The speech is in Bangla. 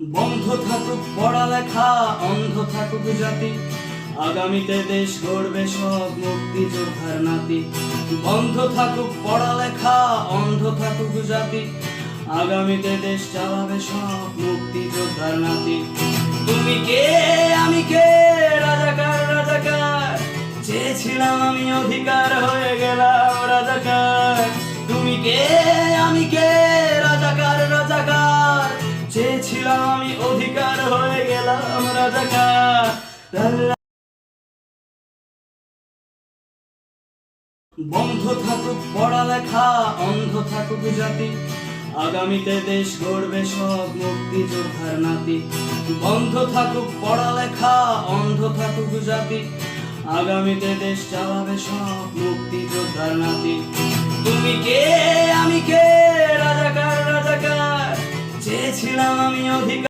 বন্ধ থাকুক পড়ালেখা, অন্ধ থাকুক জাতি, আগামীতে দেশ গড়বে সব মুক্তিযোদ্ধার নাতি। বন্ধ থাকুক পড়ালেখা, অন্ধ থাকুক জাতি, আগামীতে দেশ চালাবে সব মুক্তিযোদ্ধার নাতি। তুমি কে আমি কে, রাজাকার রাজাকার, চেয়েছিলাম আমি অধিকার, হয়ে গেলাম রাজাকার। তুমি কে আমি কে, রাজাকার রাজাকার, চেয়েছিলাম আমি অধিকার, হয়ে গেলাম রাজাকার। বন্ধ থাকুক পড়ালেখা, অন্ধ থাকুক জাতি, আগামীতে দেশ গড়বে সব মুক্তিযোদ্ধার নাতি। বন্ধ থাকুক পড়ালেখা, অন্ধ থাকুক জাতি, আগামীতে দেশ চালাবে সব মুক্তিযোদ্ধার নাতি। তুমি কে আমি কে, রাজাকার রাজাকার, চেয়েছিলাম আমি অধিকার।